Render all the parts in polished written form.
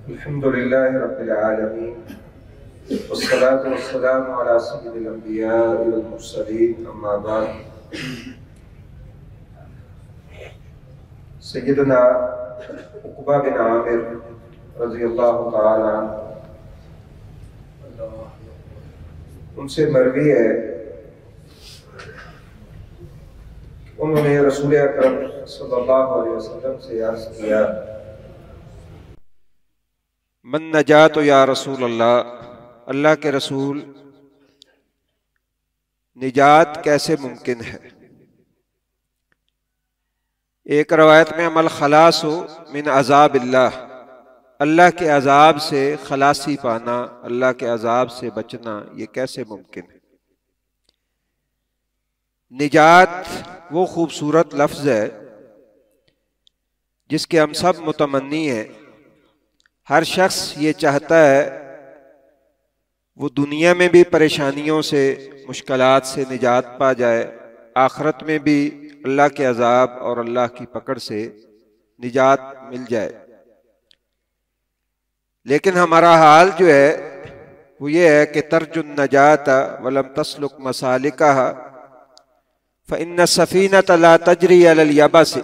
الحمد لله رب العالمين والصلاة والسلام على سيد الأنبياء والمرسلين أما بعد سيدنا عقبہ بن عامر رضی اللہ تعالی عنہ ان سے مروی ہے انہوں نے رسول اکرم صلی اللہ علیہ وسلم سے عرض کیا من نجات یا رسول اللہ، اللہ کے رسول نجات کیسے ممکن ہے؟ ایک روایت میں عمل خلاص ہو من عذاب اللہ، اللہ کے عذاب سے خلاصی پانا، اللہ کے عذاب سے بچنا، یہ کیسے ممکن ہے؟ نجات وہ خوبصورت لفظ ہے جس کے ہم سب متمنی ہیں۔ ہر شخص یہ چاہتا ہے وہ دنیا میں بھی پریشانیوں سے، مشکلات سے نجات پا جائے، آخرت میں بھی اللہ کے عذاب اور اللہ کی پکڑ سے نجات مل جائے۔ لیکن ہمارا حال جو ہے وہ یہ ہے کہ ترجو النجات ولم تسلک مسالکہا فإن السفینۃ لا تجری علی الیبس،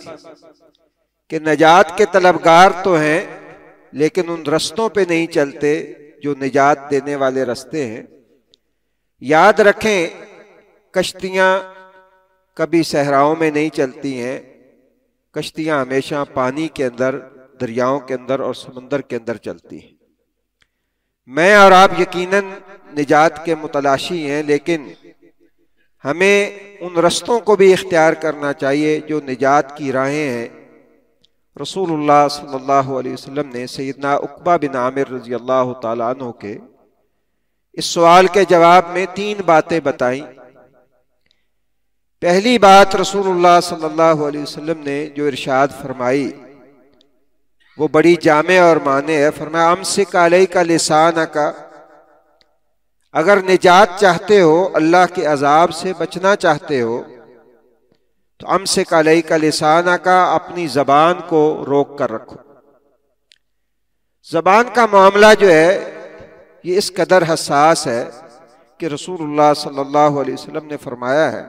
کہ نجات کے طلبگار تو ہیں لیکن ان رستوں پہ نہیں چلتے جو نجات دینے والے رستے ہیں۔ یاد رکھیں کشتیاں کبھی صحراؤں میں نہیں چلتی ہیں، کشتیاں ہمیشہ پانی کے اندر، دریاؤں کے اندر اور سمندر کے اندر چلتی ہیں۔ میں اور آپ یقیناً نجات کے متلاشی ہیں، لیکن ہمیں ان رستوں کو بھی اختیار کرنا چاہیے جو نجات کی راہیں ہیں۔ رسول اللہ صلی اللہ علیہ وسلم نے سیدنا عقبہ بن عامر رضی اللہ تعالیٰ عنہ کے اس سوال کے جواب میں 3 باتیں بتائیں۔ پہلی بات رسول اللہ صلی اللہ علیہ وسلم نے جو ارشاد فرمائی وہ بڑی جامع اور معنی ہے۔ فرمایا امسک علیک لسانک، اگر نجات چاہتے ہو، اللہ کے عذاب سے بچنا چاہتے ہو تو امسک علیک لسانک، اپنی زبان کو روک کر رکھو۔ زبان کا معاملہ جو ہے یہ اس قدر حساس ہے کہ رسول اللہ صلی اللہ علیہ وسلم نے فرمایا ہے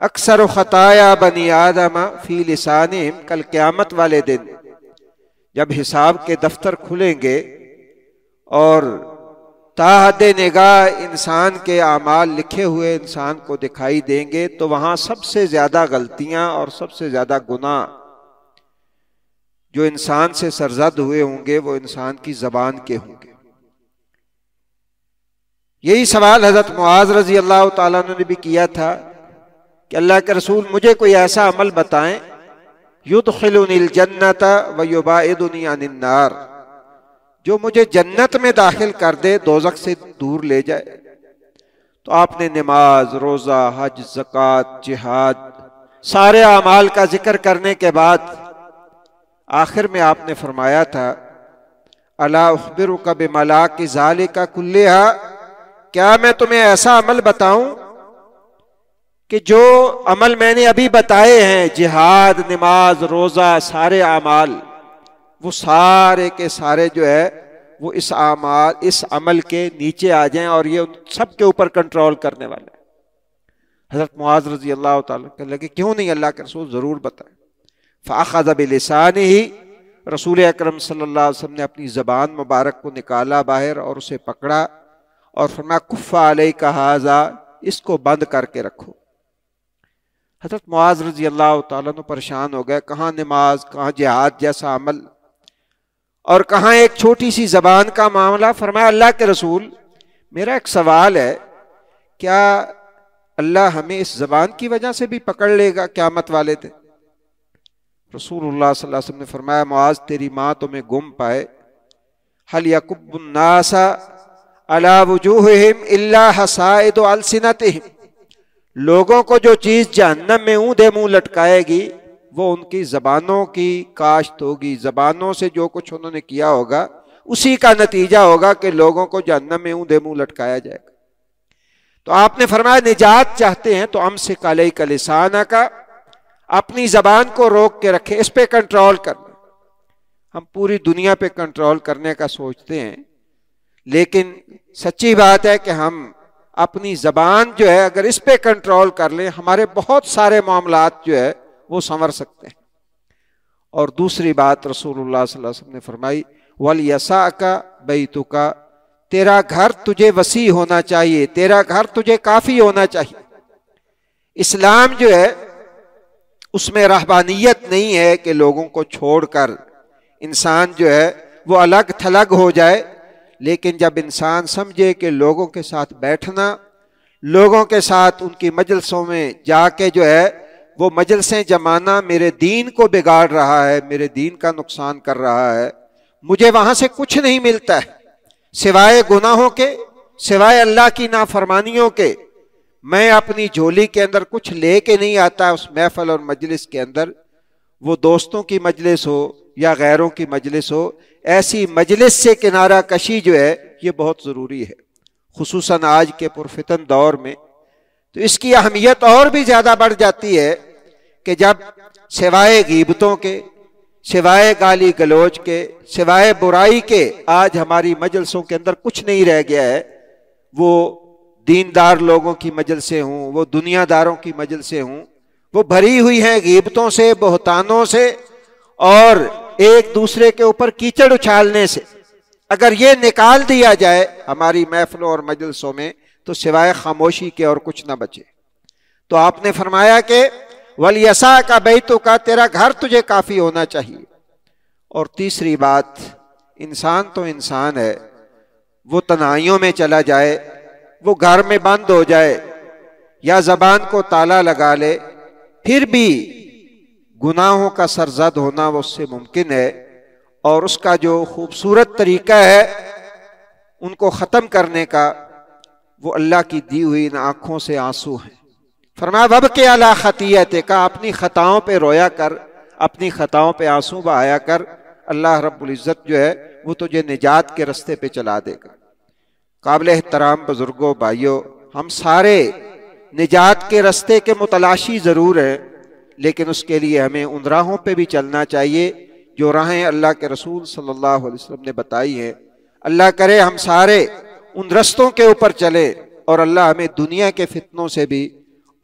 اکثر خطایا بنی آدم فی لسانہم، کل قیامت والے دن جب حساب کے دفتر کھلیں گے اور تا حد نگاہ انسان کے اعمال لکھے ہوئے انسان کو دکھائی دیں گے تو وہاں سب سے زیادہ غلطیاں اور سب سے زیادہ گناہ جو انسان سے سرزد ہوئے ہوں گے وہ انسان کی زبان کے ہوں گے۔ یہی سوال حضرت معاذ رضی اللہ تعالیٰ عنہ نے بھی کیا تھا کہ اللہ کے رسول مجھے کوئی ایسا عمل بتائیں یدخلنی الجنت ویباعدنی عن النار، جو مجھے جنت میں داخل کر دے، دوزخ سے دور لے جائے۔ تو آپ نے نماز، روزہ، حج، زکوٰۃ، جہاد، سارے اعمال کا ذکر کرنے کے بعد آخر میں آپ نے فرمایا تھا الا اخبرک بملاک ذالک کلھا، کیا میں تمہیں ایسا عمل بتاؤں کہ جو عمل میں نے ابھی بتائے ہیں، جہاد، نماز، روزہ، سارے اعمال، وہ سارے کے سارے جو ہے وہ اس عمل کے نیچے آ جائیں اور یہ سب کے اوپر کنٹرول کرنے والا ہے۔ حضرت معاذ رضی اللہ تعالیٰ کہنے لگے کیوں نہیں اللہ کے رسول، ضرور بتائیں۔ فاخذ بلسانہ، رسول اکرم صلی اللہ علیہ وسلم نے اپنی زبان مبارک کو نکالا باہر اور اسے پکڑا اور فرمایا کف علیک ھذا، اس کو بند کر کے رکھو۔ حضرت معاذ رضی اللہ تعالیٰ عنہ پریشان ہو گئے، کہاں نماز، کہاں جہاد جیسا عمل اور کہاں ایک چھوٹی سی زبان کا معاملہ۔ فرمایا اللہ کے رسول میرا ایک سوال ہے، کیا اللہ ہمیں اس زبان کی وجہ سے بھی پکڑ لے گا قیامت والے دن؟ رسول اللہ صلی اللہ علیہ وسلم نے فرمایا معاذ تیری ماں تمہیں گم پائے، هل يكب الناس على وجوههم الا حصائد السنتهم، لوگوں کو جو چیز جہنم میں اونھے منہ لٹکائے گی وہ ان کی زبانوں کی کاشت ہوگی، زبانوں سے جو کچھ انہوں نے کیا ہوگا اسی کا نتیجہ ہوگا کہ لوگوں کو جہنم میں اونھے منہ لٹکایا جائے گا۔ تو آپ نے فرمایا نجات چاہتے ہیں تو امسک علیک لسانک، اپنی زبان کو روک کے رکھے، اس پہ کنٹرول کرنا۔ ہم پوری دنیا پہ کنٹرول کرنے کا سوچتے ہیں، لیکن سچی بات ہے کہ ہم اپنی زبان جو ہے اگر اس پہ کنٹرول کر لیں، ہمارے بہت سارے معاملات جو ہے وہ سنور سکتے ہیں۔ اور دوسری بات رسول اللہ صلی اللہ علیہ وسلم نے فرمائی، وَلْيَسَعْكَ بَيْتُكَ، تیرا گھر تجھے وسیع ہونا چاہیے، تیرا گھر تجھے کافی ہونا چاہیے۔ اسلام جو ہے اس میں رہبانیت نہیں ہے کہ لوگوں کو چھوڑ کر انسان جو ہے وہ الگ تھلگ ہو جائے، لیکن جب انسان سمجھے کہ لوگوں کے ساتھ بیٹھنا، لوگوں کے ساتھ ان کی مجلسوں میں جا کے جو ہے وہ مجلسیں جمانا میرے دین کو بگاڑ رہا ہے، میرے دین کا نقصان کر رہا ہے، مجھے وہاں سے کچھ نہیں ملتا ہے سوائے گناہوں کے، سوائے اللہ کی نافرمانیوں کے، میں اپنی جھولی کے اندر کچھ لے کے نہیں آتا اس محفل اور مجلس کے اندر، وہ دوستوں کی مجلس ہو یا غیروں کی مجلس ہو، ایسی مجلس سے کنارہ کشی جو ہے یہ بہت ضروری ہے، خصوصاً آج کے پرفتن دور میں۔ تو اس کی اہمیت اور بھی زیادہ بڑھ جاتی ہے کہ جب سوائے غیبتوں کے، سوائے گالی گلوچ کے، سوائے برائی کے آج ہماری مجلسوں کے اندر کچھ نہیں رہ گیا ہے، وہ دیندار لوگوں کی مجلسیں ہوں، وہ دنیا داروں کی مجلسیں ہوں، وہ بھری ہوئی ہیں غیبتوں سے، بہتانوں سے اور ایک دوسرے کے اوپر کیچڑ اچھالنے سے۔ اگر یہ نکال دیا جائے ہماری محفلوں اور مجلسوں میں تو سوائے خاموشی کے اور کچھ نہ بچے۔ تو آپ نے فرمایا کہ وَلْيَسَعْكَ بَيْتُكَ، تیرا گھر تجھے کافی ہونا چاہیے۔ اور تیسری بات، انسان تو انسان ہے، وہ تنہائیوں میں چلا جائے، وہ گھر میں بند ہو جائے یا زبان کو تالا لگا لے، پھر بھی گناہوں کا سرزد ہونا وہ اس سے ممکن ہے، اور اس کا جو خوبصورت طریقہ ہے ان کو ختم کرنے کا وہ اللہ کی دی ہوئی ان آنکھوں سے آنسو ہیں۔ فرمایا وَبْكِ عَلَىٰ خَطِيئَتِكَ، اپنی خطاؤں پہ رویا کر، اپنی خطاؤں پہ آنسو بہایا کر، اللہ رب العزت جو ہے وہ تجھے نجات کے رستے پہ چلا دے گا۔ قابل احترام بزرگوں، بھائیوں، ہم سارے نجات کے رستے کے متلاشی ضرور ہیں، لیکن اس کے لیے ہمیں ان راہوں پہ بھی چلنا چاہیے جو راہیں اللہ کے رسول صلی اللہ علیہ وسلم نے بتائی ہیں۔ اللہ کرے ہم سارے ان رستوں کے اوپر چلے اور اللہ ہمیں دنیا کے فتنوں سے بھی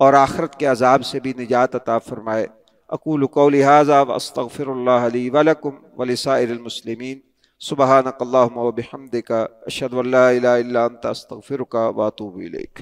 اور آخرت کے عذاب سے بھی نجات عطا فرمائے۔ اقول قولی ھذا واستغفر اللہ لی ولکم ولسائر المسلمین۔ سبحانک اللہم وبحمدک، اشہد ان لا الہ الا انت، استغفرک واتوب الیک۔